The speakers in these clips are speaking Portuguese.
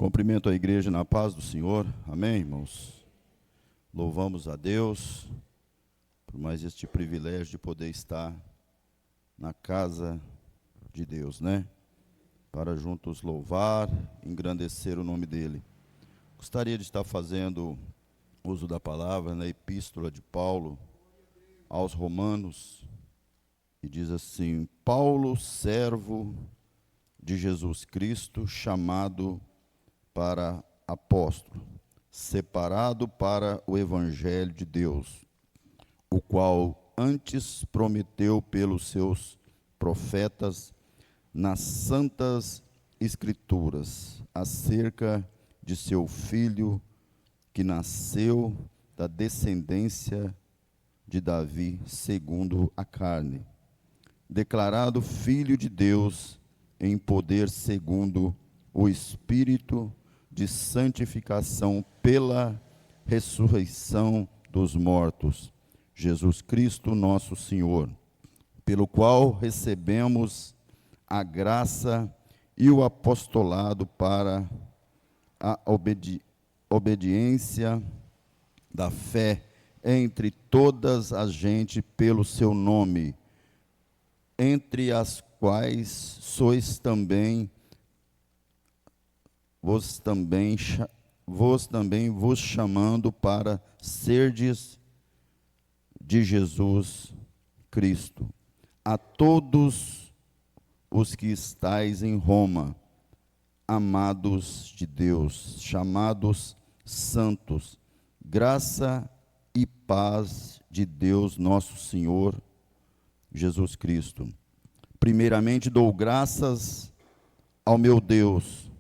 Cumprimento a igreja na paz do Senhor. Amém, irmãos? Louvamos a Deus por mais este privilégio de poder estar na casa de Deus, né? Para juntos louvar, engrandecer o nome dEle. Gostaria de estar fazendo uso da palavra na epístola de Paulo aos Romanos, e diz assim: Paulo, servo de Jesus Cristo, chamado para apóstolo, separado para o evangelho de Deus, o qual antes prometeu pelos seus profetas nas santas escrituras, acerca de seu filho, que nasceu da descendência de Davi, segundo a carne, declarado filho de Deus em poder segundo o Espírito de santificação pela ressurreição dos mortos, Jesus Cristo nosso Senhor, pelo qual recebemos a graça e o apostolado para a obediência da fé entre todas as gentes pelo seu nome, entre as quais sois também vos chamando para serdes de Jesus Cristo. A todos os que estáis em Roma, amados de Deus, chamados santos, graça e paz de Deus nosso Senhor Jesus Cristo. Primeiramente dou graças ao meu Deus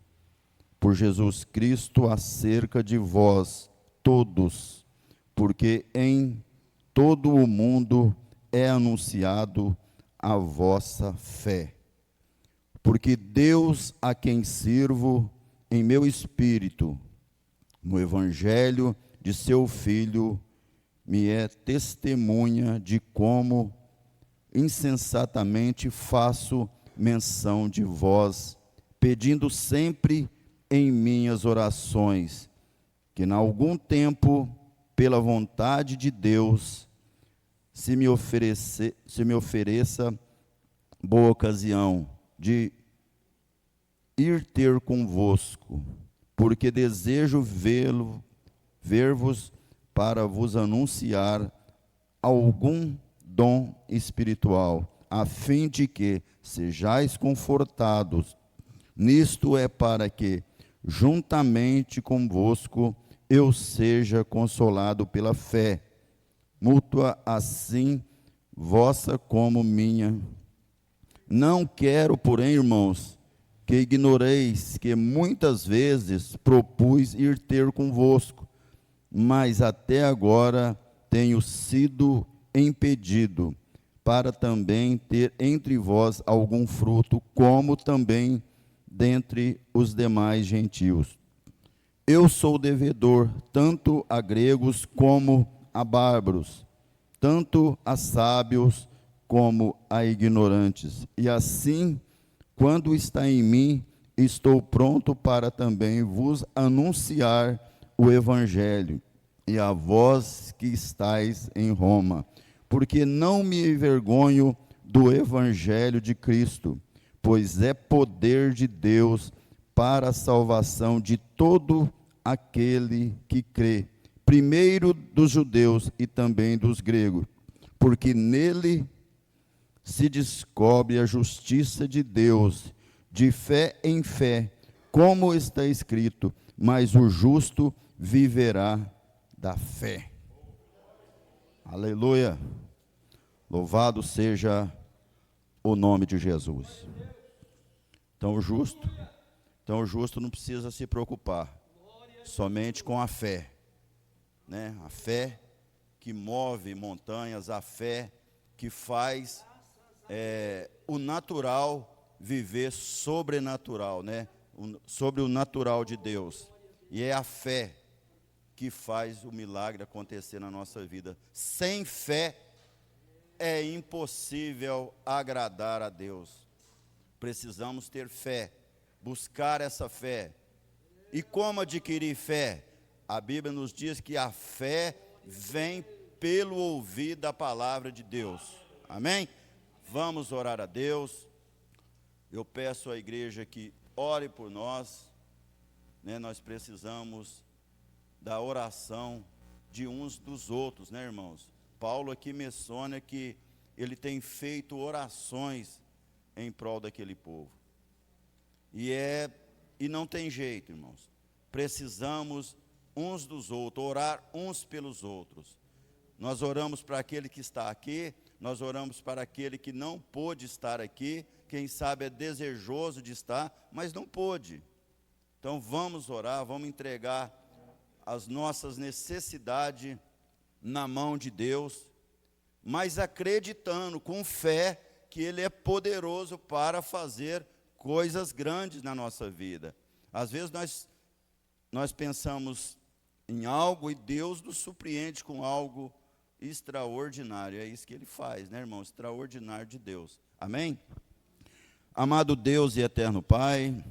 por Jesus Cristo acerca de vós todos, porque em todo o mundo é anunciado a vossa fé. Porque Deus, a quem sirvo em meu espírito, no evangelho de seu Filho, me é testemunha de como insensatamente faço menção de vós, pedindo sempre em minhas orações, que em algum tempo, pela vontade de Deus, se me ofereça boa ocasião de ir ter convosco, porque desejo ver-vos para vos anunciar algum dom espiritual, a fim de que sejais confortados. Nisto é para que, juntamente convosco, eu seja consolado pela fé, mútua assim, vossa como minha. Não quero, porém, irmãos, que ignoreis que muitas vezes propus ir ter convosco, mas até agora tenho sido impedido, para também ter entre vós algum fruto, como também dentre os demais gentios. Eu sou devedor tanto a gregos como a bárbaros, tanto a sábios como a ignorantes. E assim, quando está em mim, estou pronto para também vos anunciar o evangelho, e a vós que estáis em Roma, porque não me envergonho do evangelho de Cristo, pois é poder de Deus para a salvação de todo aquele que crê, primeiro dos judeus e também dos gregos, porque nele se descobre a justiça de Deus, de fé em fé, como está escrito, mas o justo viverá da fé. Aleluia! Louvado seja o nome de Jesus. Então o justo não precisa se preocupar somente com a fé, né? A fé que move montanhas, a fé que faz o natural viver sobrenatural, né? Sobre o natural de Deus. E é a fé que faz o milagre acontecer na nossa vida. Sem fé é impossível agradar a Deus. Precisamos ter fé, buscar essa fé, E como adquirir fé? A Bíblia nos diz que a fé vem pelo ouvir da palavra de Deus. Amém? Vamos orar a Deus. Eu peço à igreja que ore por nós, né? Nós precisamos da oração de uns dos outros, né, irmãos? Paulo aqui menciona que ele tem feito orações em prol daquele povo. E não tem jeito, irmãos. Precisamos uns dos outros, orar uns pelos outros. Nós oramos para aquele que está aqui, nós oramos para aquele que não pôde estar aqui, quem sabe é desejoso de estar, mas não pôde. Então vamos orar, vamos entregar as nossas necessidades na mão de Deus, mas acreditando, com fé, que Ele é poderoso para fazer coisas grandes na nossa vida. Às vezes nós pensamos em algo e Deus nos surpreende com algo extraordinário. É isso que Ele faz, né, irmão? Extraordinário de Deus. Amém? Amado Deus e eterno Pai,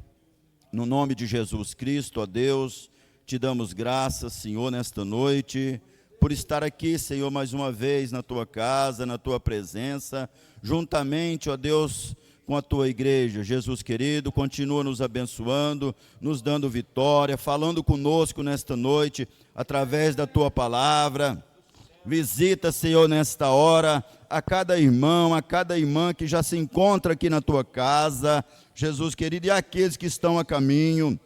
no nome de Jesus Cristo, ó Deus, te damos graças, Senhor, nesta noite, por estar aqui, Senhor, mais uma vez na Tua casa, na Tua presença, juntamente, ó Deus, com a Tua igreja. Jesus querido, continua nos abençoando, nos dando vitória, falando conosco nesta noite, através da Tua palavra. Visita, Senhor, nesta hora, a cada irmão, a cada irmã que já se encontra aqui na Tua casa, Jesus querido, e aqueles que estão a caminho,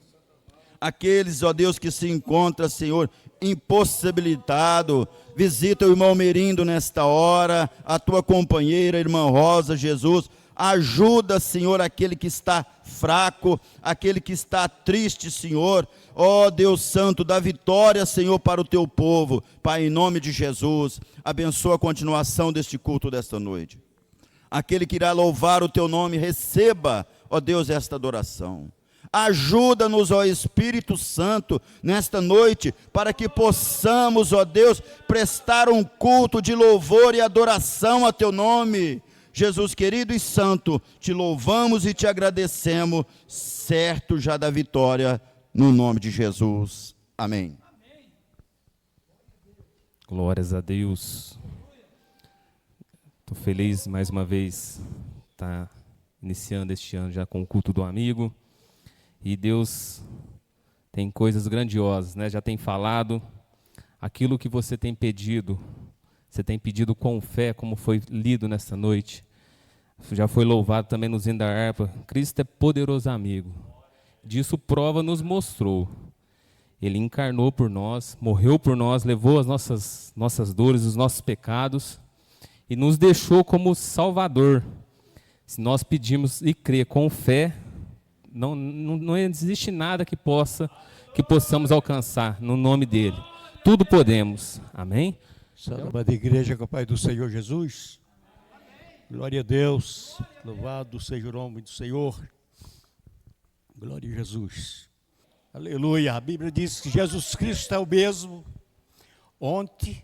aqueles, ó Deus, que se encontram, Senhor, impossibilitado. Visita o irmão Merindo nesta hora, a Tua companheira, a irmã Rosa, Jesus. Ajuda, Senhor, aquele que está fraco, aquele que está triste, Senhor. Ó Deus Santo, dá vitória, Senhor, para o Teu povo. Pai, em nome de Jesus, abençoa a continuação deste culto desta noite. Aquele que irá louvar o Teu nome, receba, ó Deus, esta adoração. Ajuda-nos, ó Espírito Santo, nesta noite, para que possamos, ó Deus, prestar um culto de louvor e adoração a Teu nome. Jesus querido e santo, te louvamos e te agradecemos, certo já da vitória, no nome de Jesus. Amém. Glórias a Deus. Estou feliz mais uma vez estar iniciando este ano já com o culto do amigo. E Deus tem coisas grandiosas, né? Já tem falado aquilo que você tem pedido com fé, como foi lido nesta noite. Já foi louvado também nos hinos da harpa. Cristo é poderoso amigo. Disso prova nos mostrou. Ele encarnou por nós, morreu por nós, levou as nossas dores, os nossos pecados e nos deixou como Salvador. Se nós pedimos e crer com fé, não existe nada que possamos alcançar no nome dele. Tudo podemos. Amém? Salve da igreja com o Pai do Senhor Jesus. Glória a Deus. Louvado seja o nome do Senhor. Glória a Jesus. Aleluia. A Bíblia diz que Jesus Cristo é o mesmo ontem,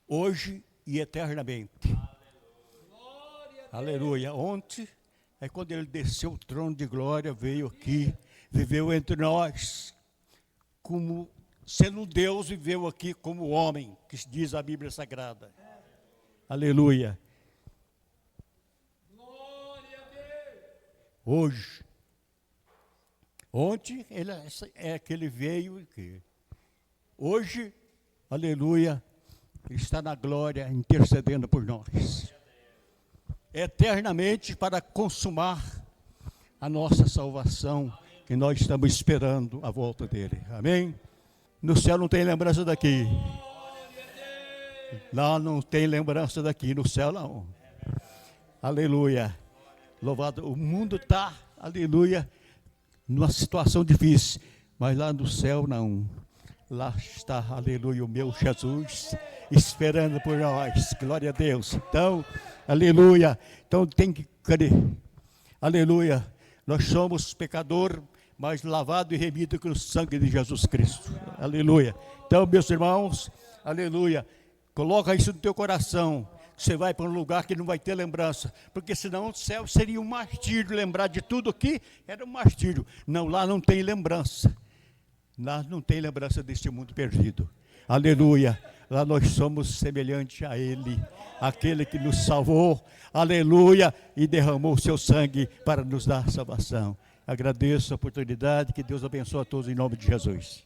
hoje e eternamente. Aleluia. Ontem é quando ele desceu o trono de glória, veio aqui, viveu entre nós, como sendo Deus, viveu aqui como homem, que diz a Bíblia Sagrada. Aleluia. Hoje, ontem que ele veio aqui. Hoje, aleluia, ele está na glória intercedendo por nós. Eternamente para consumar a nossa salvação, que nós estamos esperando a volta dele. Amém? No céu não tem lembrança daqui. Lá não tem lembrança daqui, no céu não. Aleluia. Louvado, o mundo está, aleluia, numa situação difícil, mas lá no céu não. Lá está, aleluia, o meu Jesus, esperando por nós. Glória a Deus. Então, aleluia. Então tem que crer. Aleluia. Nós somos pecador, mas lavado e remido com o sangue de Jesus Cristo. Aleluia. Então, meus irmãos, aleluia. Coloca isso no teu coração. Você vai para um lugar que não vai ter lembrança, porque senão o céu seria um martírio. Lembrar de tudo aqui era um martírio. Não, lá não tem lembrança. Lá não tem lembrança deste mundo perdido. Aleluia. Lá nós somos semelhantes a Ele, aquele que nos salvou, aleluia, e derramou o seu sangue para nos dar salvação. Agradeço a oportunidade, que Deus abençoe a todos em nome de Jesus.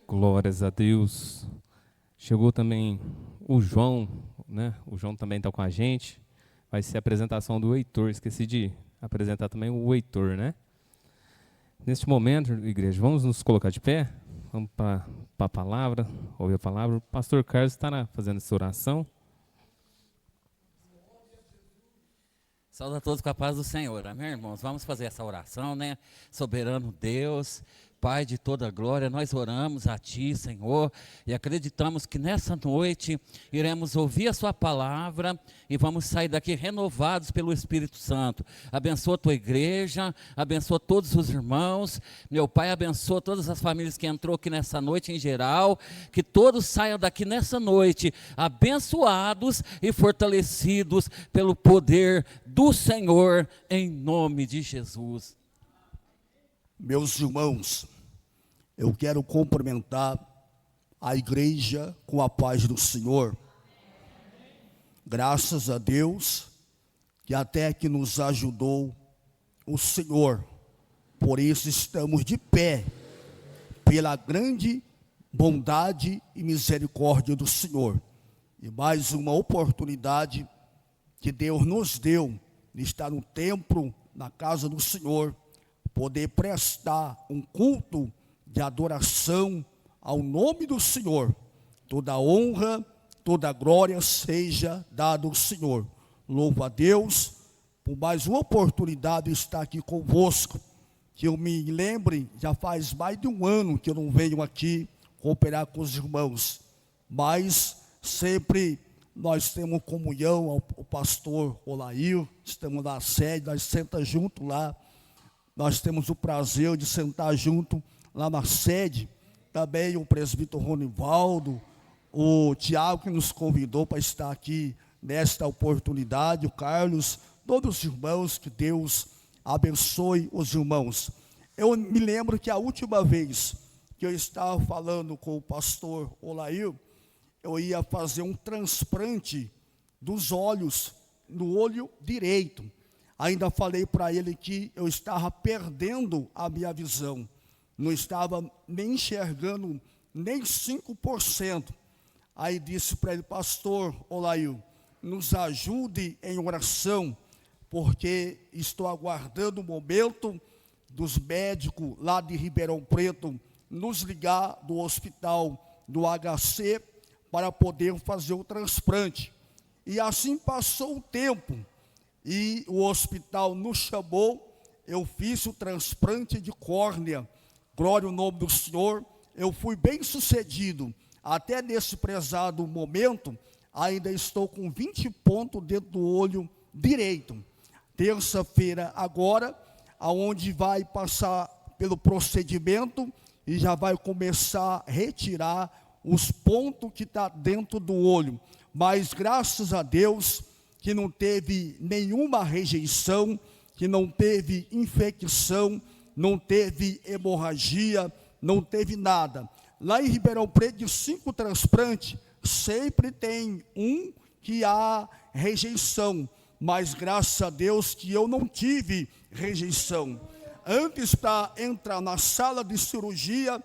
Glórias a Deus. Chegou também o João, né? O João também está com a gente. Vai ser a apresentação do Heitor. Esqueci de apresentar também o Heitor, né? Neste momento, igreja, vamos nos colocar de pé. Vamos para a palavra, ouvir a palavra. O pastor Carlos estará fazendo essa oração. Saúde a todos com a paz do Senhor, amém, irmãos? Vamos fazer essa oração, né? Soberano Deus, Pai de toda glória, nós oramos a Ti, Senhor, e acreditamos que nessa noite iremos ouvir a Sua palavra e vamos sair daqui renovados pelo Espírito Santo. Abençoa a Tua igreja, abençoa todos os irmãos, meu Pai, abençoa todas as famílias que entrou aqui nessa noite em geral, que todos saiam daqui nessa noite abençoados e fortalecidos pelo poder do Senhor, em nome de Jesus. Meus irmãos, eu quero cumprimentar a igreja com a paz do Senhor. Graças a Deus, que até que nos ajudou o Senhor. Por isso estamos de pé, pela grande bondade e misericórdia do Senhor. E mais uma oportunidade que Deus nos deu de estar no templo, na casa do Senhor, poder prestar um culto de adoração ao nome do Senhor. Toda honra, toda glória seja dada ao Senhor. Louvo a Deus por mais uma oportunidade de estar aqui convosco. Que eu me lembre, já faz mais de um ano que eu não venho aqui cooperar com os irmãos, mas sempre nós temos comunhão, o pastor Olair, estamos na sede, nós sentamos junto lá. Nós temos o prazer de sentar junto lá na sede. Também o presbítero Ronivaldo, o Tiago que nos convidou para estar aqui nesta oportunidade, o Carlos, todos os irmãos, que Deus abençoe os irmãos. Eu me lembro que a última vez que eu estava falando com o pastor Olair, eu ia fazer um transplante dos olhos, no olho direito. Ainda falei para ele que eu estava perdendo a minha visão. Não estava nem enxergando nem 5%. Aí disse para ele: pastor Olair, nos ajude em oração, porque estou aguardando o momento dos médicos lá de Ribeirão Preto nos ligar do hospital do HC para poder fazer o transplante. E assim passou o tempo. E o hospital nos chamou, eu fiz o transplante de córnea, glória ao nome do Senhor, eu fui bem sucedido. Até nesse prezado momento, ainda estou com 20 pontos dentro do olho direito. Terça-feira agora, aonde vai passar pelo procedimento e já vai começar a retirar os pontos que estão dentro do olho. Mas graças a Deus, que não teve nenhuma rejeição, que não teve infecção, não teve hemorragia, não teve nada. Lá em Ribeirão Preto, de 5 transplantes, sempre tem um que há rejeição, mas graças a Deus que eu não tive rejeição. Antes, para entrar na sala de cirurgia,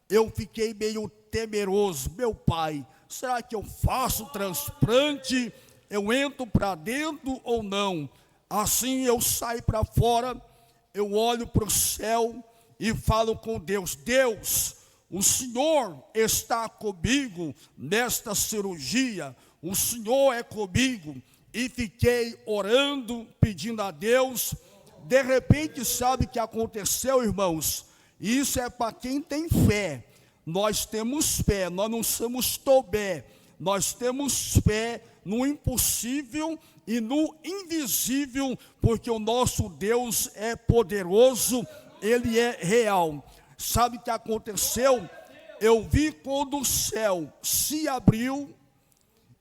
eu fiquei meio temeroso. Meu pai, será que eu faço transplante? Eu entro para dentro ou não? Assim eu saio para fora, eu olho para o céu e falo com Deus: Deus, o Senhor está comigo nesta cirurgia, o Senhor é comigo. E fiquei orando, pedindo a Deus. De repente, sabe o que aconteceu, irmãos? Isso é para quem tem fé. Nós temos fé, nós não somos Tobé. Nós temos fé no impossível e no invisível, porque o nosso Deus é poderoso, Ele é real. Sabe o que aconteceu? Eu vi quando o céu se abriu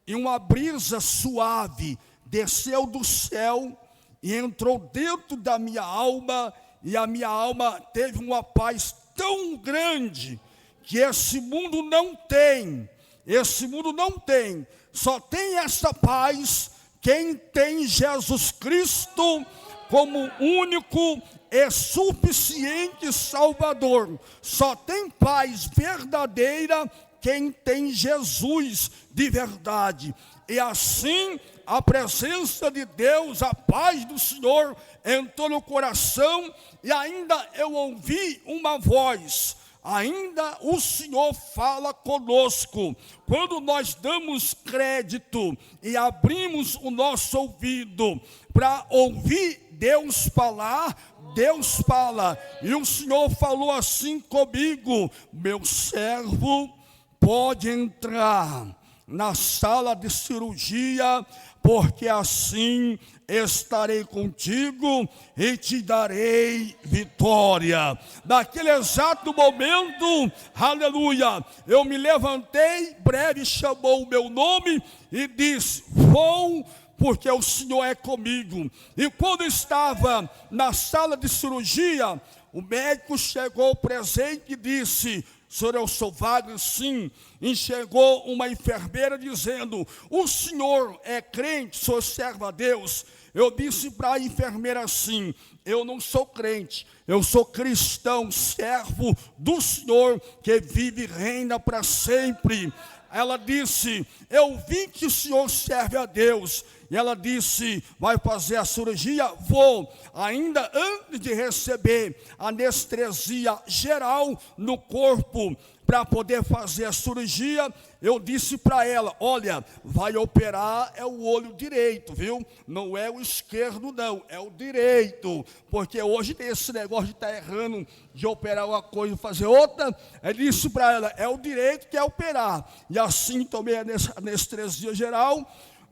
e uma brisa suave desceu do céu e entrou dentro da minha alma, e a minha alma teve uma paz tão grande que esse mundo não tem. Esse mundo não tem. Só tem essa paz quem tem Jesus Cristo como único e suficiente Salvador. Só tem paz verdadeira quem tem Jesus de verdade. E assim, a presença de Deus, a paz do Senhor entrou no coração, e ainda eu ouvi uma voz. Ainda o Senhor fala conosco. Quando nós damos crédito e abrimos o nosso ouvido para ouvir Deus falar, Deus fala. E o Senhor falou assim comigo: meu servo, pode entrar na sala de cirurgia, porque assim estarei contigo e te darei vitória. Naquele exato momento, aleluia, eu me levantei, breve chamou o meu nome e disse: vou, porque o Senhor é comigo. E quando estava na sala de cirurgia, o médico chegou presente e disse: senhor, eu sou Wagner, sim. Enxergou uma enfermeira dizendo: o senhor é crente, o senhor serve a Deus? Eu disse para a enfermeira assim: eu não sou crente, eu sou cristão, servo do Senhor que vive e reina para sempre. Ela disse: eu vi que o senhor serve a Deus. E ela disse: vai fazer a cirurgia? Vou. Ainda antes de receber anestesia geral no corpo para poder fazer a cirurgia, eu disse para ela: olha, vai operar é o olho direito, viu? Não é o esquerdo não, é o direito. Porque hoje tem esse negócio de estar errando, de operar uma coisa e fazer outra. Eu disse para ela: é o direito que é operar. E assim tomei a anestesia geral.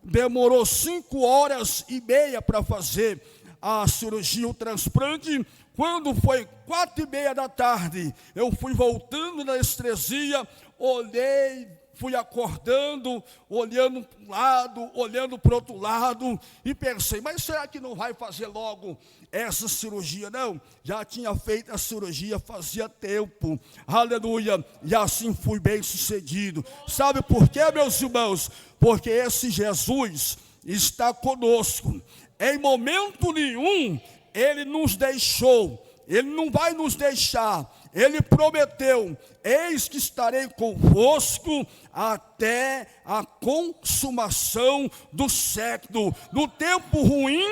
Demorou 5h30 para fazer a cirurgia, o transplante. Quando foi 4h30 da tarde, eu fui voltando na anestesia, olhei, fui acordando, olhando para um lado, olhando para o outro lado, e pensei: mas será que não vai fazer logo essa cirurgia? Não, já tinha feito a cirurgia fazia tempo, aleluia, e assim fui bem sucedido. Sabe por quê, meus irmãos? Porque esse Jesus está conosco. Em momento nenhum Ele nos deixou, Ele não vai nos deixar. Ele prometeu: eis que estarei convosco até a consumação do século. No tempo ruim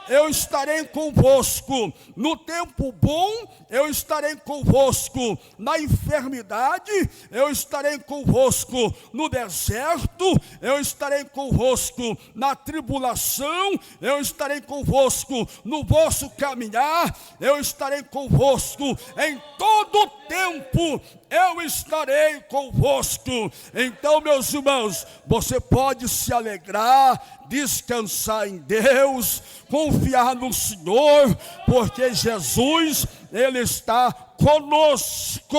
eu estarei convosco, no tempo bom eu estarei convosco, na enfermidade eu estarei convosco, no deserto eu estarei convosco, na tribulação eu estarei convosco, no vosso caminhar eu estarei convosco, em todo tempo eu estarei convosco. Então, meus irmãos, você pode se alegrar, descansar em Deus, confiar no Senhor, porque Jesus, Ele está conosco.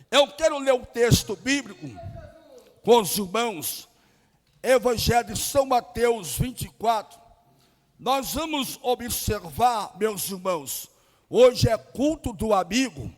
Eu quero ler um texto bíblico com os irmãos, Evangelho de São Mateus 24. Nós vamos observar, meus irmãos, hoje é culto do amigo,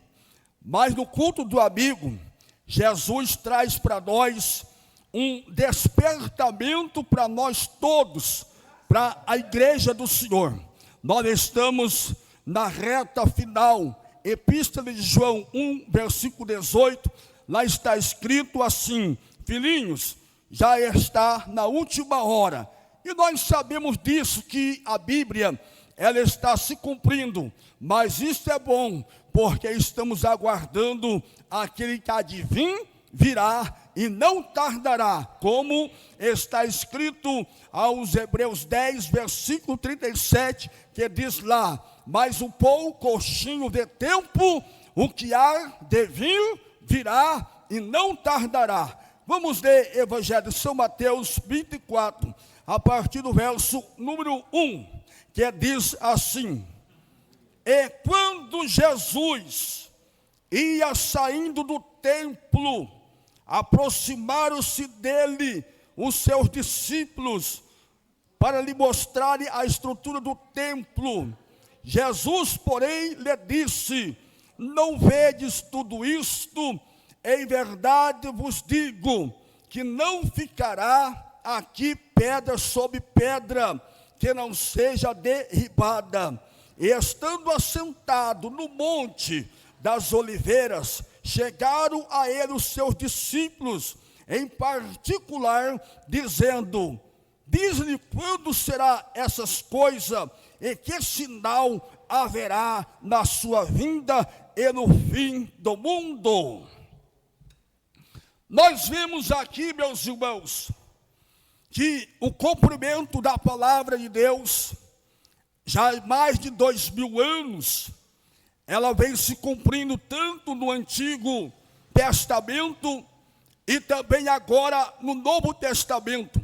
mas no culto do amigo, Jesus traz para nós um despertamento para nós todos, para a igreja do Senhor. Nós estamos na reta final, Epístola de João 1, versículo 18, lá está escrito assim: filhinhos, já está na última hora. E nós sabemos disso, que a Bíblia, ela está se cumprindo, mas isso é bom, porque estamos aguardando aquele que há de vir, virá e não tardará, como está escrito aos Hebreus 10, versículo 37, que diz lá: mas um pouquinho de tempo, o que há de vir, virá e não tardará. Vamos ler Evangelho de São Mateus 24, a partir do verso número 1, que diz assim: e quando Jesus ia saindo do templo, aproximaram-se dele os seus discípulos para lhe mostrarem a estrutura do templo. Jesus, porém, lhe disse: não vedes tudo isto? Em verdade vos digo, que não ficará aqui pedra sobre pedra, que não seja derribada. E estando assentado no monte das oliveiras, chegaram a ele os seus discípulos, em particular, dizendo: diz-lhe quando será essas coisas, e que sinal haverá na sua vinda e no fim do mundo. Nós vemos aqui, meus irmãos, que o cumprimento da palavra de Deus, já há mais de 2000 anos, ela vem se cumprindo tanto no Antigo Testamento e também agora no Novo Testamento.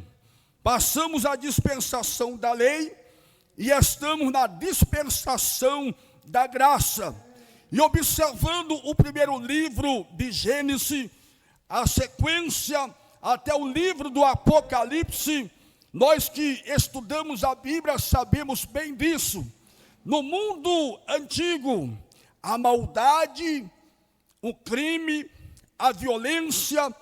Passamos a dispensação da lei e estamos na dispensação da graça. E observando o primeiro livro de Gênesis, a sequência até o livro do Apocalipse, nós que estudamos a Bíblia sabemos bem disso. No mundo antigo, a maldade, o crime, a violência,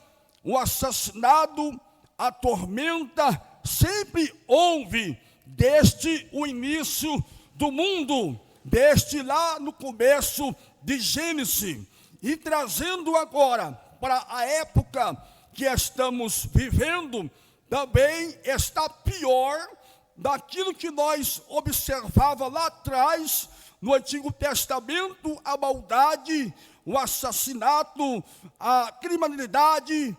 o assassinato, a tormenta, sempre houve desde o início do mundo, desde lá no começo de Gênesis. E trazendo agora para a época que estamos vivendo, também está pior daquilo que nós observávamos lá atrás, no Antigo Testamento, a maldade, o assassinato, a criminalidade,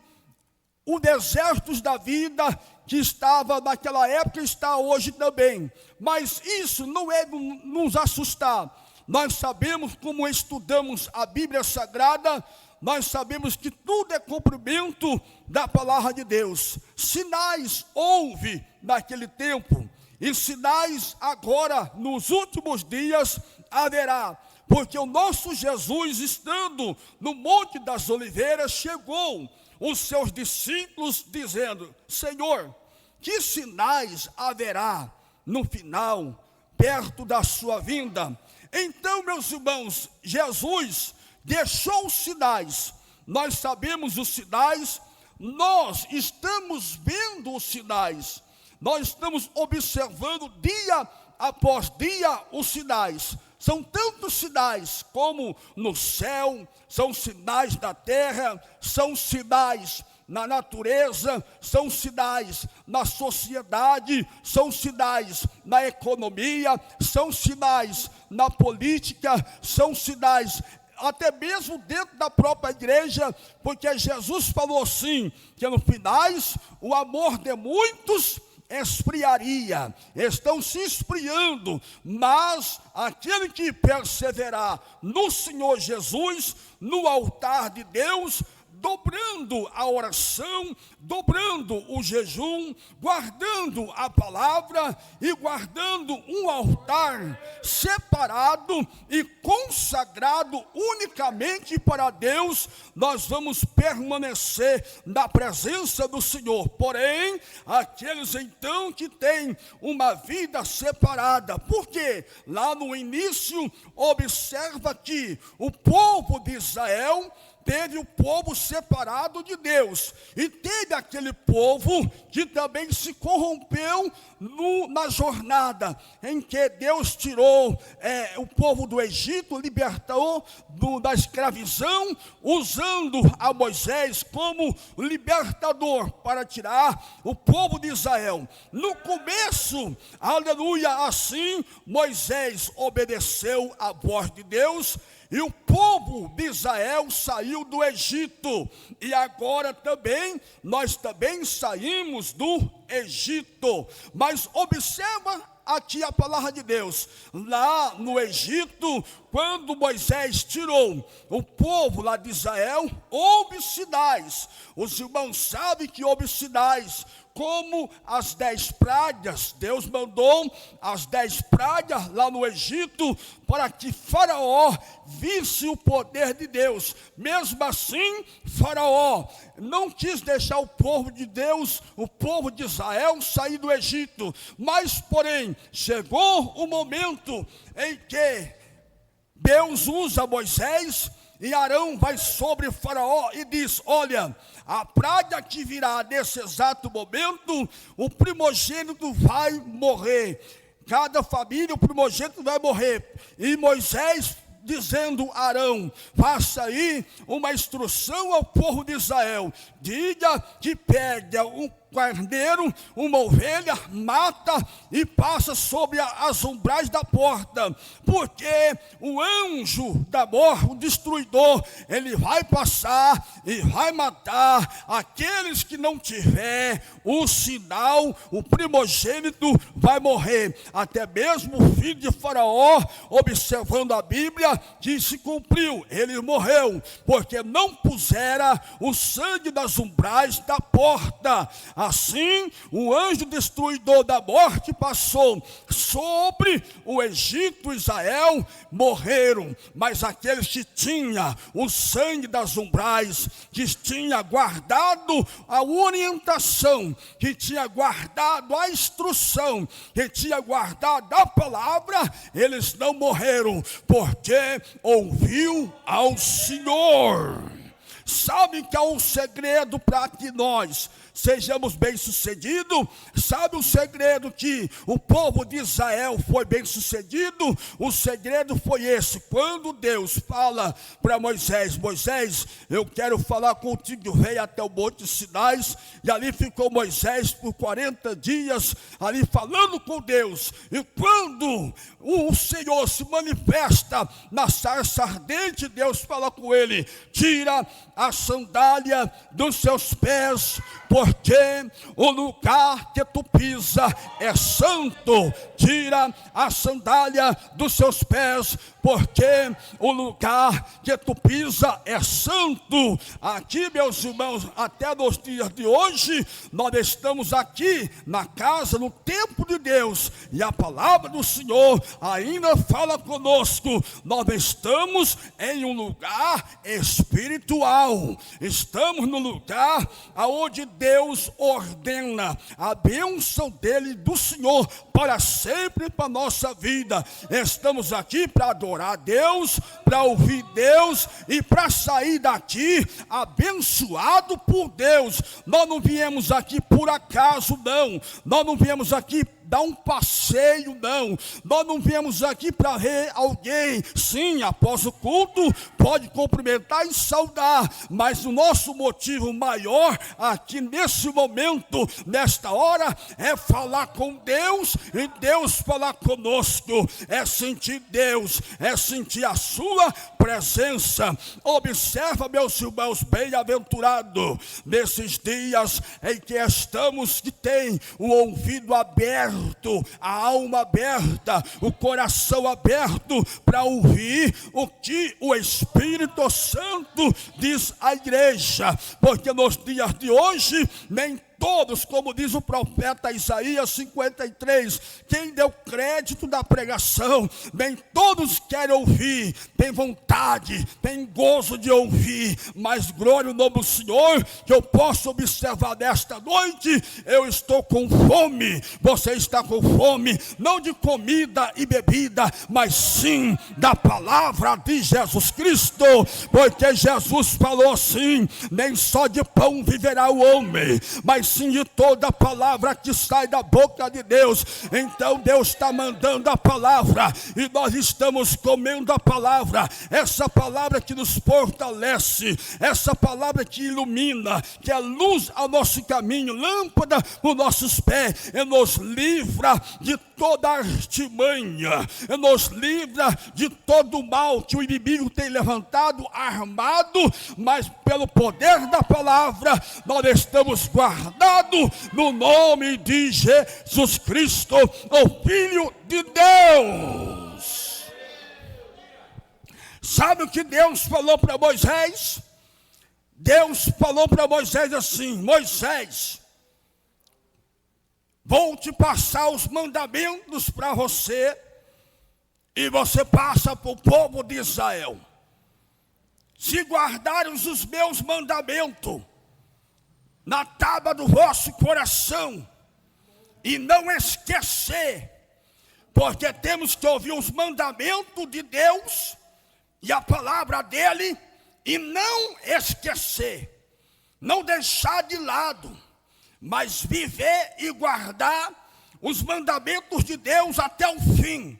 o deserto da vida que estava naquela época está hoje também. Mas isso não é nos assustar. Nós sabemos, como estudamos a Bíblia Sagrada, nós sabemos que tudo é cumprimento da palavra de Deus. Sinais houve naquele tempo, e sinais agora, nos últimos dias, haverá. Porque o nosso Jesus, estando no Monte das Oliveiras, chegou os seus discípulos dizendo: Senhor, que sinais haverá no final, perto da sua vinda? Então, meus irmãos, Jesus deixou os sinais. Nós sabemos os sinais, nós estamos vendo os sinais, nós estamos observando dia após dia os sinais. São tantos sinais como no céu, são sinais da terra, são sinais na natureza, são sinais na sociedade, são sinais na economia, são sinais na política, são sinais até mesmo dentro da própria igreja, porque Jesus falou assim, que no finais o amor de muitos esfriaria, estão se esfriando, mas aquele que perseverar no Senhor Jesus, no altar de Deus, dobrando a oração, dobrando o jejum, guardando a palavra e guardando um altar separado e consagrado unicamente para Deus, nós vamos permanecer na presença do Senhor. Porém, aqueles então que têm uma vida separada, porque lá no início, observa que o povo de Israel teve o povo separado de Deus, e teve aquele povo que também se corrompeu na jornada, em que Deus tirou o povo do Egito, libertou da escravidão, usando a Moisés como libertador, para tirar o povo de Israel. No começo, aleluia, assim, Moisés obedeceu a voz de Deus, e o povo de Israel saiu do Egito. E agora também, nós também saímos do Egito. Mas observa aqui a palavra de Deus. Lá no Egito, quando Moisés tirou o povo lá de Israel, houve sinais. Os irmãos sabem que houve sinais, como as 10 pragas. Deus mandou as 10 pragas lá no Egito, para que Faraó visse o poder de Deus. Mesmo assim, Faraó não quis deixar o povo de Deus, o povo de Israel, sair do Egito. Mas, porém, chegou o momento em que Deus usa Moisés e Arão vai sobre Faraó e diz: olha, a praga que virá nesse exato momento, o primogênito vai morrer. Cada família, o primogênito vai morrer. E Moisés dizendo a Arão: faça aí uma instrução ao povo de Israel, diga que pega um carneiro, uma ovelha, mata e passa sobre as umbrais da porta, porque o anjo da morte, o destruidor, ele vai passar e vai matar aqueles que não tiver o sinal, o primogênito vai morrer. Até mesmo o filho de Faraó, observando a Bíblia, que se cumpriu, ele morreu, porque não pusera o sangue das umbrais da porta. Assim, o anjo destruidor da morte passou sobre o Egito e Israel, morreram. Mas aqueles que tinham o sangue das umbrais, que tinha guardado a orientação, que tinha guardado a instrução, que tinha guardado a palavra, eles não morreram, porque ouviu ao Senhor. Sabe que há um segredo para que nós sejamos bem-sucedidos? Sabe o segredo que o povo de Israel foi bem-sucedido? O segredo foi esse: quando Deus fala para Moisés: Moisés, eu quero falar contigo, vem até o Monte Sinai. E ali ficou Moisés por 40 dias, ali falando com Deus. E quando o Senhor se manifesta na sarça ardente, Deus fala com ele: tira a sandália dos seus pés, porque o lugar que tu pisa é santo. Tira a sandália dos seus pés, porque o lugar que tu pisa é santo. Aqui, meus irmãos, até nos dias de hoje, nós estamos aqui na casa, no templo de Deus, e a palavra do Senhor ainda fala conosco. Nós estamos em um lugar espiritual, estamos no lugar aonde Deus ordena a bênção dele, do Senhor, para sempre, para a nossa vida. Estamos aqui para adorar a Deus, para ouvir Deus e para sair daqui abençoado por Deus. Nós não viemos aqui por acaso, não. Nós não viemos aqui dar um passeio, não. Nós não viemos aqui para ver alguém. Sim, após o culto, pode cumprimentar e saudar, mas o nosso motivo maior aqui nesse momento, nesta hora, é falar com Deus e Deus falar conosco. É sentir Deus, é sentir a sua presença. Observa, meus irmãos, bem-aventurado nesses dias em que estamos, que tem o ouvido aberto, a alma aberta, o coração aberto para ouvir o que o Espírito Santo diz à igreja, porque nos dias de hoje nem todos, como diz o profeta Isaías 53, quem deu crédito da pregação, nem todos querem ouvir, tem vontade, tem gozo de ouvir, mas glória ao nome do Senhor, que eu posso observar nesta noite. Eu estou com fome, você está com fome, não de comida e bebida, mas sim da palavra de Jesus Cristo, porque Jesus falou assim: nem só de pão viverá o homem, mas sim de toda a palavra que sai da boca de Deus. Então Deus está mandando a palavra e nós estamos comendo a palavra, essa palavra que nos fortalece, essa palavra que ilumina, que é luz ao nosso caminho, lâmpada para os nossos pés, e nos livra de toda artimanha, e nos livra de todo o mal que o inimigo tem levantado, armado, mas pelo poder da palavra nós estamos guardados no nome de Jesus Cristo, o Filho de Deus. Sabe o que Deus falou para Moisés? Deus falou para Moisés assim: Moisés, vou te passar os mandamentos para você, e você passa para o povo de Israel. Se guardares os meus mandamentos na tábua do vosso coração, e não esquecer, porque temos que ouvir os mandamentos de Deus, e a palavra dele, e não esquecer, não deixar de lado, mas viver e guardar os mandamentos de Deus até o fim,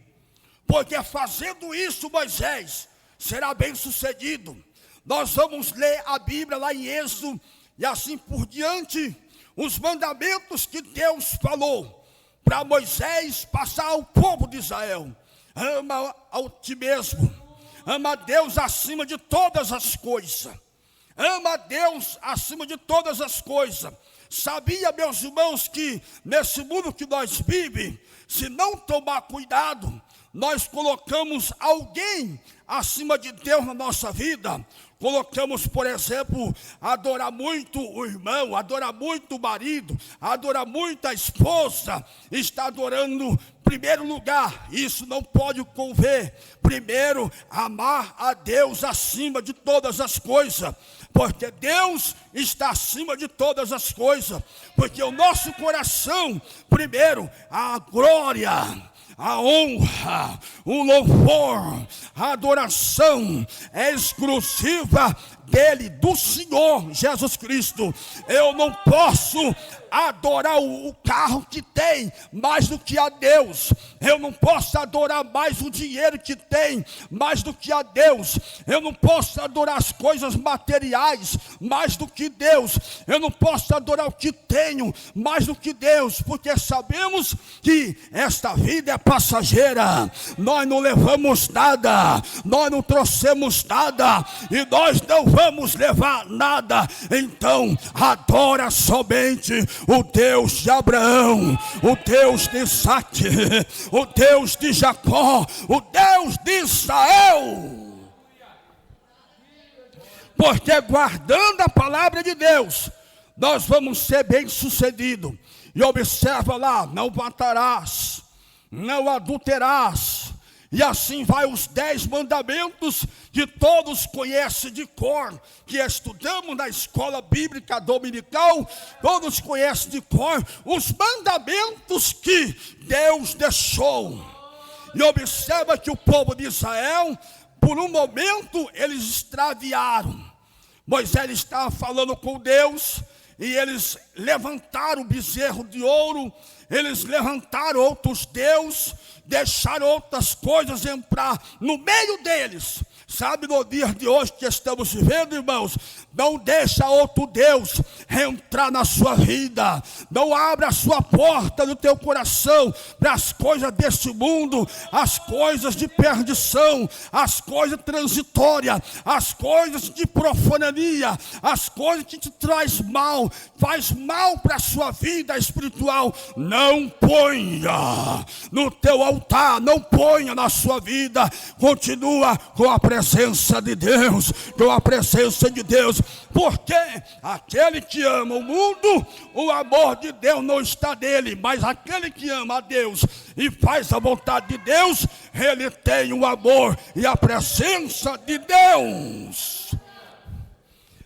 porque fazendo isso Moisés será bem sucedido. Nós vamos ler a Bíblia lá em Êxodo e assim por diante, os mandamentos que Deus falou para Moisés passar ao povo de Israel. Ama a ti mesmo, ama a Deus acima de todas as coisas, ama a Deus acima de todas as coisas. Sabia, meus irmãos, que nesse mundo que nós vivemos, se não tomar cuidado, nós colocamos alguém acima de Deus na nossa vida. Colocamos, por exemplo, adorar muito o irmão, adorar muito o marido, adorar muito a esposa, está adorando primeiro lugar. Isso não pode conver. Primeiro, amar a Deus acima de todas as coisas, porque Deus está acima de todas as coisas, porque o nosso coração, primeiro, a glória, a honra, o louvor, a adoração é exclusiva dele, do Senhor Jesus Cristo. Eu não posso adorar o carro que tem mais do que a Deus. Eu não posso adorar mais o dinheiro que tem mais do que a Deus. Eu não posso adorar as coisas materiais mais do que Deus. Eu não posso adorar o que tenho mais do que Deus, porque sabemos que esta vida é passageira. Nós não levamos nada, nós não trouxemos nada e nós não vamos levar nada. Então adora somente o Deus de Abraão, o Deus de Isaac, o Deus de Jacó, o Deus de Israel. Porque guardando a palavra de Deus, nós vamos ser bem-sucedidos. E observa lá: não matarás, não adulterarás. E assim vai os 10 mandamentos que todos conhecem de cor, que estudamos na escola bíblica dominical. Todos conhecem de cor os mandamentos que Deus deixou. E observa que o povo de Israel, por um momento, eles extraviaram. Moisés estava falando com Deus e eles levantaram o bezerro de ouro, eles levantaram outros deuses, deixaram outras coisas entrar no meio deles. Sabe, no dia de hoje que estamos vivendo, irmãos, não deixa outro Deus entrar na sua vida. Não abra a sua porta do teu coração para as coisas desse mundo, as coisas de perdição, as coisas transitórias, as coisas de profanaria, as coisas que te traz mal, faz mal para a sua vida espiritual. Não ponha no teu altar, não ponha na sua vida. Continua com a presença de Deus, com a presença de Deus, porque aquele que ama o mundo, o amor de Deus não está nele, mas aquele que ama a Deus e faz a vontade de Deus, ele tem o amor e a presença de Deus.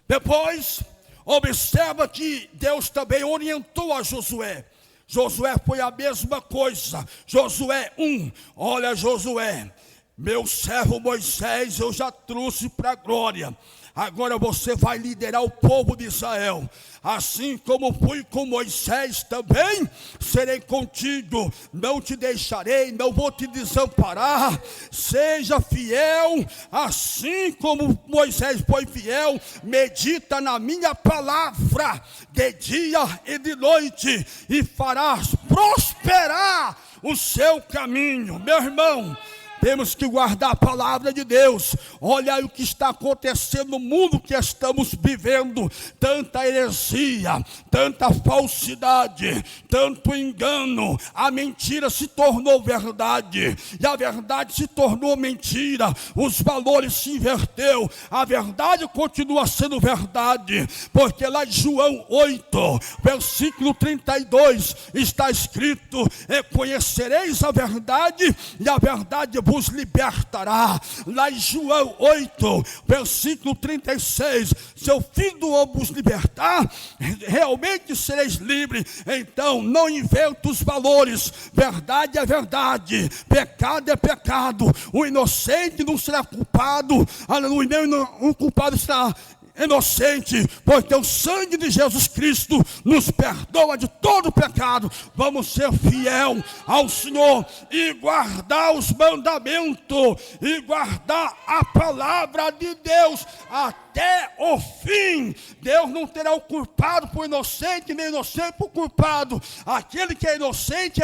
Depois, observa que Deus também orientou a Josué. Josué foi a mesma coisa. Josué 1, olha Josué, meu servo Moisés eu já trouxe para a glória. Agora você vai liderar o povo de Israel. Assim como fui com Moisés, também serei contigo. Não te deixarei, não vou te desamparar. Seja fiel, assim como Moisés foi fiel. Medita na minha palavra de dia e de noite, e farás prosperar o seu caminho. Meu irmão, temos que guardar a palavra de Deus. Olha aí o que está acontecendo no mundo que estamos vivendo. Tanta heresia, tanta falsidade, tanto engano. A mentira se tornou verdade e a verdade se tornou mentira. Os valores se inverteu. A verdade continua sendo verdade, porque lá em João 8, versículo 32, está escrito: e conhecereis a verdade, e a verdade vos vos libertará. Lá em João 8, versículo 36, se o Filho do Homem vos libertar, realmente sereis livres. Então não inventa os valores, verdade é verdade, pecado é pecado. O inocente não será culpado, aleluia, nem o culpado será inocente, porque o sangue de Jesus Cristo nos perdoa de todo pecado. Vamos ser fiel ao Senhor e guardar os mandamentos e guardar a palavra de Deus até o fim. Deus não terá o culpado por inocente, nem inocente por culpado. Aquele que é inocente,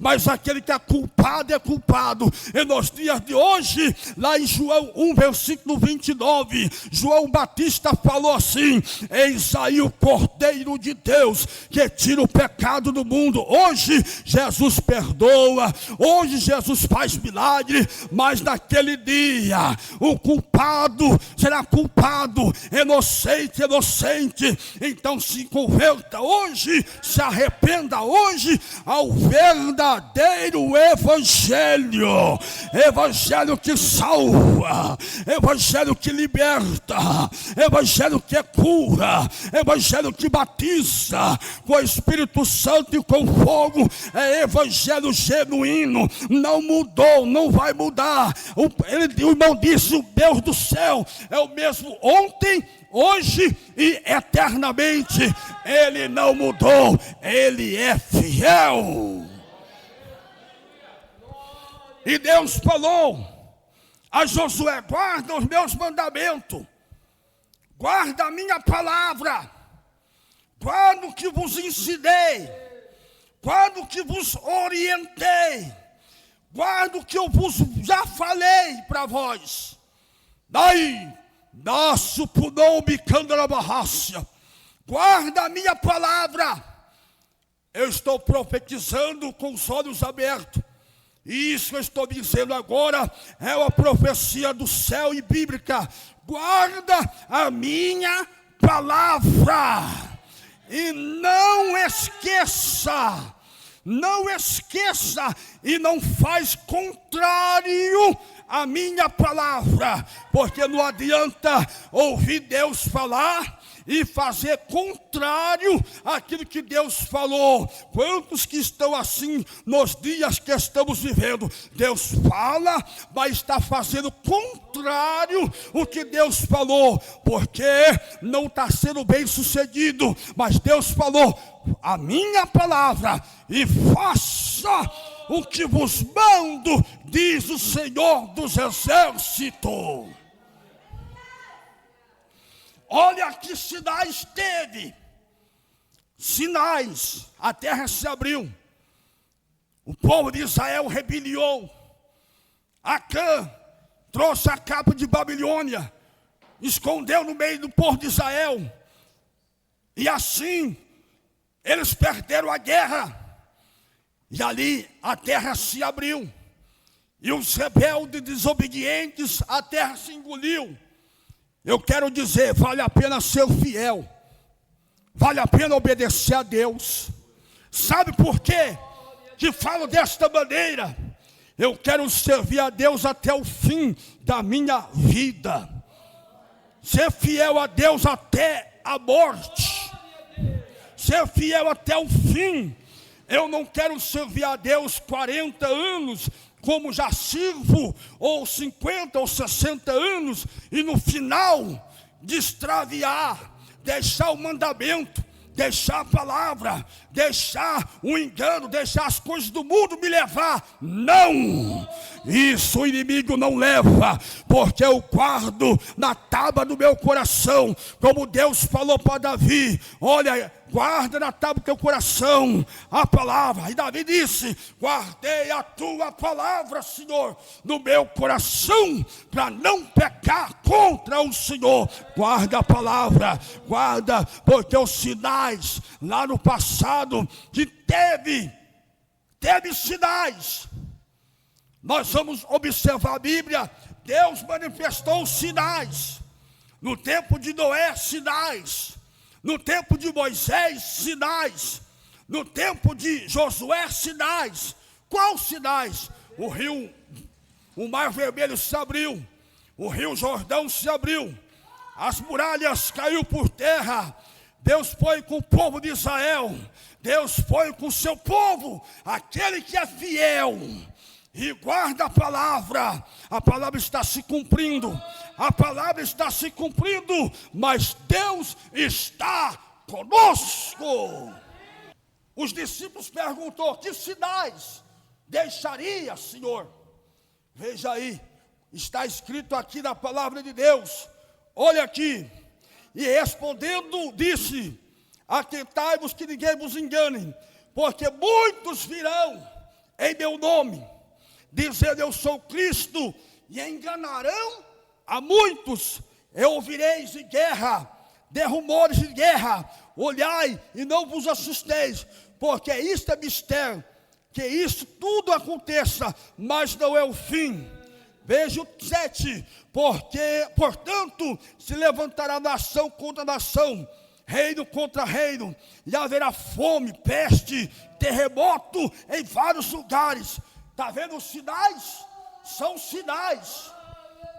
mas aquele que é culpado é culpado. E nos dias de hoje, lá em João 1, versículo 29, João Batista falou assim: eis aí o Cordeiro de Deus que tira o pecado do mundo. Hoje Jesus perdoa, hoje Jesus faz milagre, mas naquele dia o culpado será culpado, inocente. Então se converta hoje, se arrependa hoje ao verdadeiro evangelho, evangelho que salva, evangelho que liberta, evangelho que cura, evangelho que batiza com o Espírito Santo e com fogo. É evangelho genuíno, não mudou, não vai mudar. O irmão disse: o Deus do céu é o mesmo ontem, hoje e eternamente. Ele não mudou, ele é fiel. E Deus falou a Josué: guarda os meus mandamentos, guarda a minha palavra, guarda o que vos ensinei, guarda o que vos orientei, guarda o que eu vos já falei para vós. Daí, nosso punou bicando na barrácia, guarda a minha palavra. Eu estou profetizando com os olhos abertos. E isso que eu estou dizendo agora é uma profecia do céu e bíblica. Guarda a minha palavra e não esqueça e não faz contrário à minha palavra, porque não adianta ouvir Deus falar e fazer contrário àquilo que Deus falou. Quantos que estão assim nos dias que estamos vivendo? Deus fala, mas está fazendo contrário o que Deus falou, porque não está sendo bem sucedido. Mas Deus falou a minha palavra e faça o que vos mando, diz o Senhor dos Exércitos. Olha que sinais teve. Sinais. A terra se abriu. O povo de Israel rebeliou. Acã trouxe a capa de Babilônia, escondeu no meio do povo de Israel. E assim, eles perderam a guerra. E ali a terra se abriu. E os rebeldes desobedientes, a terra se engoliu. Eu quero dizer, vale a pena ser fiel, vale a pena obedecer a Deus. Sabe por quê que falo desta maneira? Eu quero servir a Deus até o fim da minha vida, ser fiel a Deus até a morte, ser fiel até o fim. Eu não quero servir a Deus 40 anos, como já sirvo, ou 50 ou 60 anos, e no final de extraviar, deixar o mandamento, deixar a palavra, deixar o engano, deixar as coisas do mundo me levar. Não! Isso o inimigo não leva, porque eu guardo na tábua do meu coração, como Deus falou para Davi: olha, guarda na tábua do teu coração a palavra. E Davi disse: guardei a tua palavra, Senhor, no meu coração, para não pecar contra o Senhor. Guarda a palavra, guarda, porque os sinais lá no passado que teve sinais. Nós vamos observar a Bíblia. Deus manifestou sinais. No tempo de Noé, sinais. No tempo de Moisés, sinais. No tempo de Josué, sinais. Quais sinais? o Mar Vermelho se abriu, o Rio Jordão se abriu, as muralhas caiu por terra. Deus foi com o povo de Israel, Deus foi com o seu povo, aquele que é fiel e guarda a palavra está se cumprindo, a palavra está se cumprindo, mas Deus está conosco. Os discípulos perguntou: que sinais deixaria, Senhor? Veja aí, está escrito aqui na palavra de Deus, olha aqui. E respondendo disse: aquentai-vos que ninguém vos engane, porque muitos virão em meu nome, dizendo eu sou Cristo, e enganarão a muitos. E ouvireis de guerra, de rumores de guerra, olhai e não vos assusteis, porque isto é mistério, que isso tudo aconteça, mas não é o fim. Veja o 7, porque, portanto, se levantará nação contra nação, reino contra reino, e haverá fome, peste, terremoto em vários lugares. Está vendo os sinais? São sinais.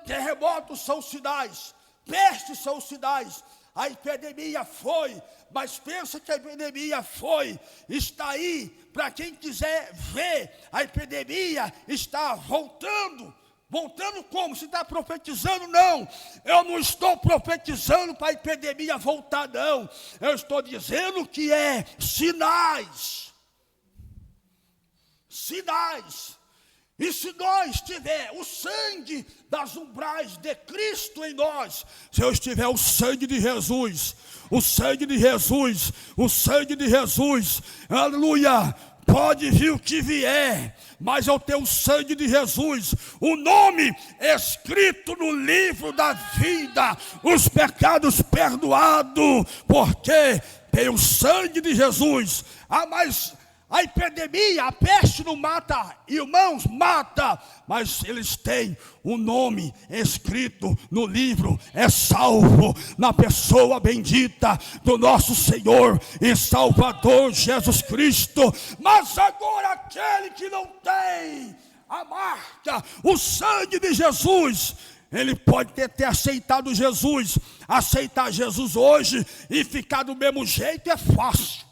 Terremotos são sinais, pestes são sinais. A epidemia foi, mas pensa que a epidemia foi, está aí, para quem quiser ver, a epidemia está voltando. Voltando como? Se está profetizando? Não, eu não estou profetizando para a epidemia voltar, não. Eu estou dizendo que é sinais. Sinais. E se nós tiver o sangue das umbrais de Cristo em nós, se eu estiver o sangue de Jesus, o sangue de Jesus, o sangue de Jesus, aleluia, pode vir o que vier, mas eu tenho o sangue de Jesus, o nome escrito no livro da vida, os pecados perdoados, porque tem o sangue de Jesus. Mas a epidemia, a peste não mata, irmãos, mata, mas eles têm o nome escrito no livro, é salvo na pessoa bendita do nosso Senhor e Salvador Jesus Cristo. Mas agora aquele que não tem a marca, o sangue de Jesus, ele pode ter aceitado Jesus, aceitar Jesus hoje e ficar do mesmo jeito é fácil.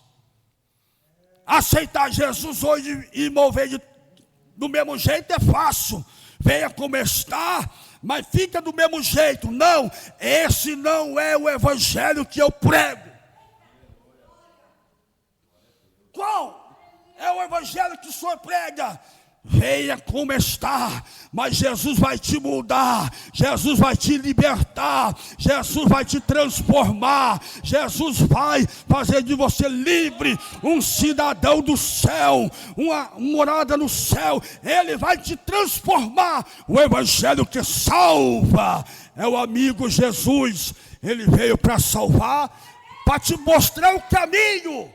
Aceitar Jesus hoje e mover do mesmo jeito é fácil. Venha como está, mas fica do mesmo jeito. Não, esse não é o evangelho que eu prego. Qual é o evangelho que o Senhor prega? Venha como está, mas Jesus vai te mudar, Jesus vai te libertar, Jesus vai te transformar, Jesus vai fazer de você livre, um cidadão do céu, uma morada no céu. Ele vai te transformar. O evangelho que salva é o amigo Jesus. Ele veio para salvar, para te mostrar o caminho.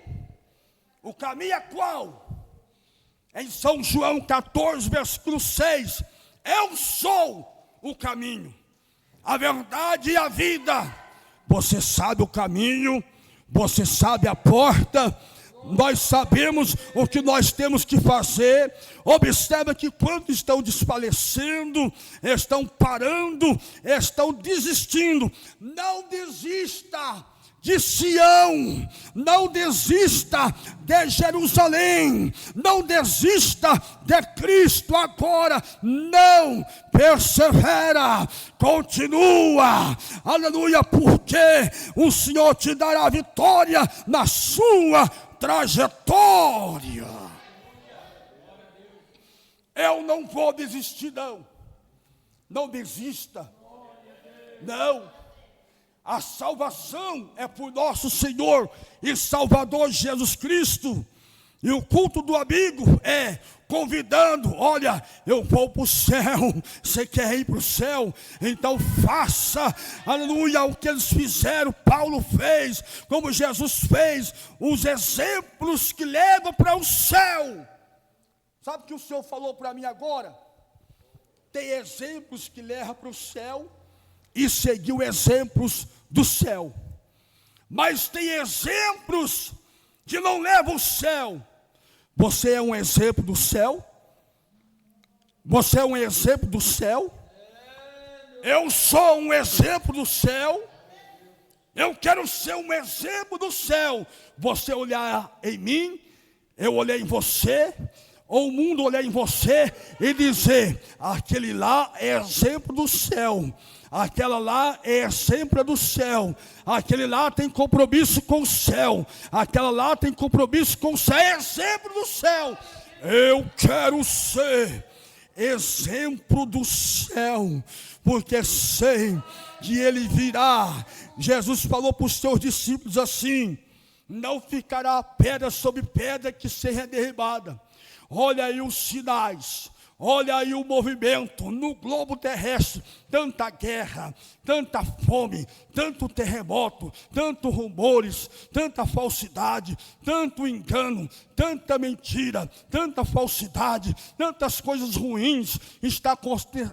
O caminho é qual? Em São João 14, versículo 6, eu sou o caminho, a verdade e a vida. Você sabe o caminho, você sabe a porta, nós sabemos o que nós temos que fazer. Observa que quando estão desfalecendo, estão parando, estão desistindo, não desista de Sião, não desista de Jerusalém, não desista de Cristo agora, não, persevera, continua, aleluia, porque o Senhor te dará vitória na sua trajetória. Eu não vou desistir, não desista, não. A salvação é por nosso Senhor e Salvador Jesus Cristo. E o culto do amigo é convidando: olha, eu vou para o céu, você quer ir para o céu? Então faça, aleluia, o que eles fizeram, Paulo fez, como Jesus fez, os exemplos que levam para o céu. Sabe o que o Senhor falou para mim agora? Tem exemplos que levam para o céu e seguiu exemplos do céu, mas tem exemplos que não levam ao céu. Você é um exemplo do céu? Você é um exemplo do céu. Eu sou um exemplo do céu. Eu quero ser um exemplo do céu. Você olhar em mim, eu olhei em você, ou o mundo olhar em você e dizer: aquele lá é exemplo do céu, aquela lá é exemplo do céu, aquele lá tem compromisso com o céu, aquela lá tem compromisso com o céu, é exemplo do céu. Eu quero ser exemplo do céu, porque sei que ele virá. Jesus falou para os seus discípulos assim: não ficará pedra sobre pedra que seja derribada. Olha aí os sinais, olha aí o movimento no globo terrestre. Tanta guerra, tanta fome, tanto terremoto, tanto rumores, tanta falsidade, tanto engano, tanta mentira, tanta falsidade, tantas coisas ruins está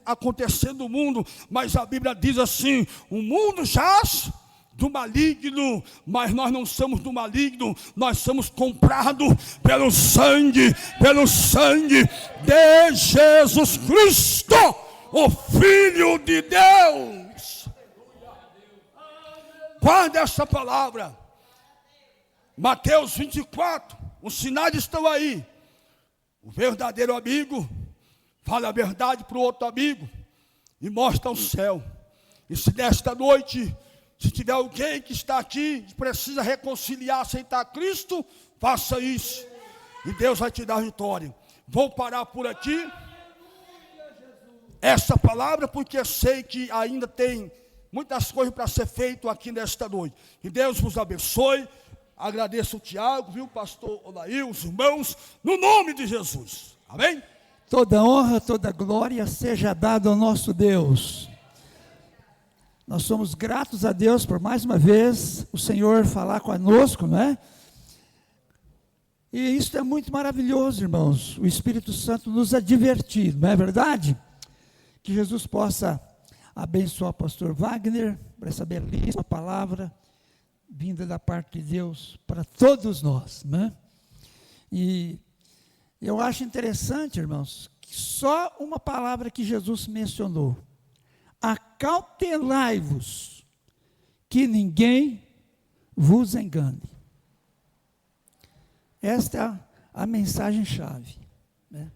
acontecendo no mundo. Mas a Bíblia diz assim: o mundo jaz do maligno, mas nós não somos do maligno, nós somos comprados pelo sangue de Jesus Cristo, o Filho de Deus. Guarda essa palavra. Mateus 24, os sinais estão aí. O verdadeiro amigo fala a verdade para o outro amigo e mostra o céu. E se nesta noite, se tiver alguém que está aqui e precisa reconciliar, aceitar Cristo, faça isso, e Deus vai te dar vitória. Vou parar por aqui essa palavra, porque sei que ainda tem muitas coisas para ser feito aqui nesta noite. Que Deus vos abençoe. Agradeço o Tiago, viu, pastor Olair, os irmãos, no nome de Jesus. Amém? Toda honra, toda glória seja dada ao nosso Deus. Nós somos gratos a Deus por mais uma vez o Senhor falar conosco, não é? E isso é muito maravilhoso, irmãos. O Espírito Santo nos advertir, não é verdade? Que Jesus possa abençoar o pastor Wagner por essa belíssima palavra vinda da parte de Deus para todos nós, né? E eu acho interessante, irmãos, que só uma palavra que Jesus mencionou: acautelai-vos, que ninguém vos engane. Esta é a mensagem-chave, né?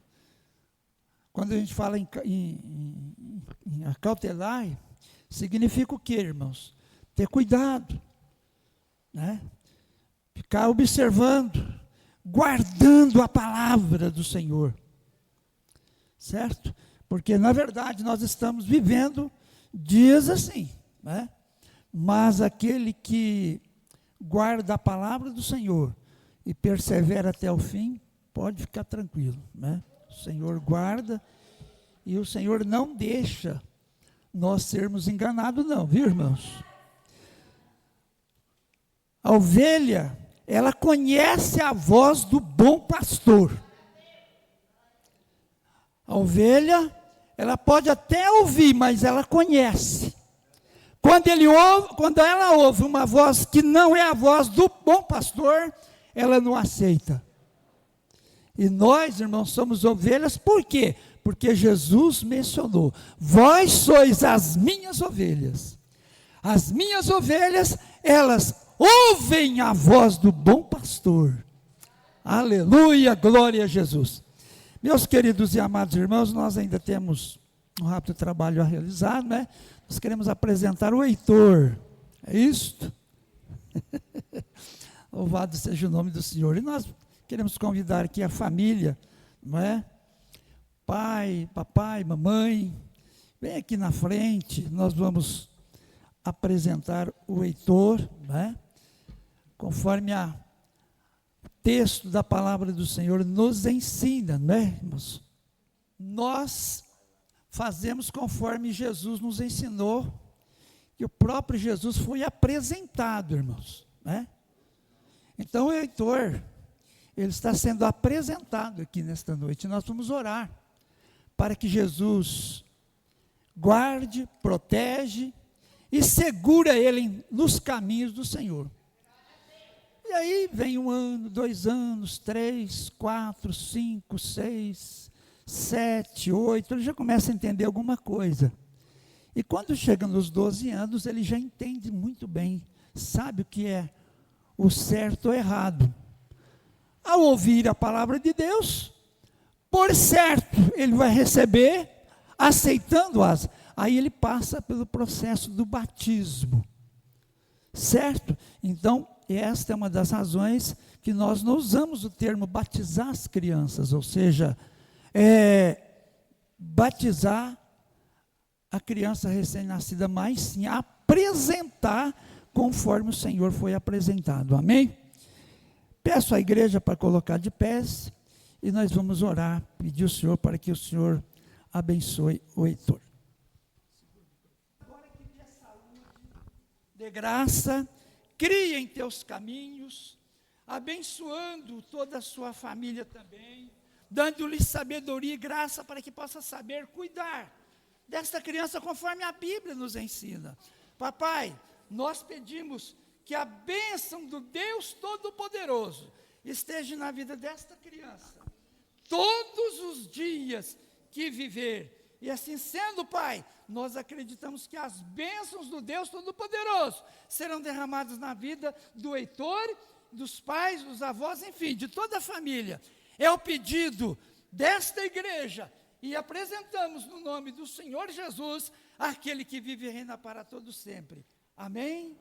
Quando a gente fala em acautelai, significa o quê, irmãos? Ter cuidado, né? Ficar observando, guardando a palavra do Senhor, certo? Porque, na verdade, nós estamos vivendo dias assim, né? Mas aquele que guarda a palavra do Senhor e persevera até o fim, pode ficar tranquilo, né? O Senhor guarda e o Senhor não deixa nós sermos enganados não, viu, irmãos? A ovelha, ela conhece a voz do bom pastor. A ovelha, ela pode até ouvir, mas ela conhece. Quando ela ouve uma voz que não é a voz do bom pastor, ela não aceita. E nós, irmãos, somos ovelhas, por quê? Porque Jesus mencionou: vós sois as minhas ovelhas. As minhas ovelhas, elas ouvem a voz do bom pastor. Aleluia, glória a Jesus. Meus queridos e amados irmãos, nós ainda temos um rápido trabalho a realizar, né? Nós queremos apresentar o Heitor, é isto? Louvado seja o nome do Senhor. E nós queremos convidar aqui a família, não é? Pai, papai, mamãe, vem aqui na frente, nós vamos apresentar o Heitor, não é? Conforme o texto da palavra do Senhor nos ensina, não é, irmãos? Nós fazemos conforme Jesus nos ensinou, e o próprio Jesus foi apresentado, irmãos, né? Então o Heitor, ele está sendo apresentado aqui nesta noite. Nós vamos orar para que Jesus guarde, protege e segura ele nos caminhos do Senhor. E aí vem 1 ano, 2 anos, 3, 4, 5, 6, 7, 8, ele já começa a entender alguma coisa. E quando chega nos 12 anos, ele já entende muito bem, sabe o que é o certo ou errado. Ao ouvir a palavra de Deus, por certo, ele vai receber, aceitando-as. Aí ele passa pelo processo do batismo, certo? Então, esta é uma das razões que nós não usamos o termo batizar as crianças, ou seja, batizar a criança recém-nascida, mas sim apresentar conforme o Senhor foi apresentado, amém? Peço à igreja para colocar de pés, e nós vamos orar, pedir ao Senhor para que o Senhor abençoe o Heitor. Agora que dê saúde, dê graça, crie em teus caminhos, abençoando toda a sua família também, dando-lhe sabedoria e graça para que possa saber cuidar desta criança conforme a Bíblia nos ensina. Papai, nós pedimos que a bênção do Deus Todo-Poderoso esteja na vida desta criança, todos os dias que viver. E assim sendo, Pai, nós acreditamos que as bênçãos do Deus Todo-Poderoso serão derramadas na vida do Heitor, dos pais, dos avós, enfim, de toda a família. É o pedido desta igreja, e apresentamos no nome do Senhor Jesus, aquele que vive e reina para todos sempre. Amém?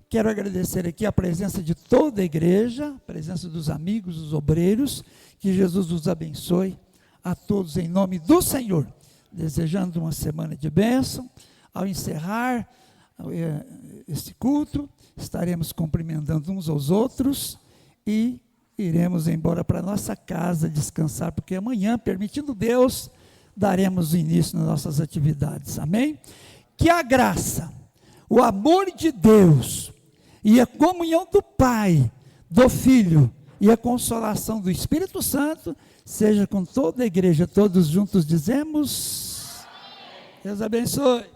Quero agradecer aqui a presença de toda a igreja, a presença dos amigos, dos obreiros, que Jesus os abençoe a todos em nome do Senhor, desejando uma semana de bênção. Ao encerrar este culto, estaremos cumprimentando uns aos outros e iremos embora para nossa casa descansar, porque amanhã, permitindo Deus, daremos início nas nossas atividades, amém? Que a graça, o amor de Deus e a comunhão do Pai, do Filho e a consolação do Espírito Santo seja com toda a igreja. Todos juntos dizemos: Deus abençoe.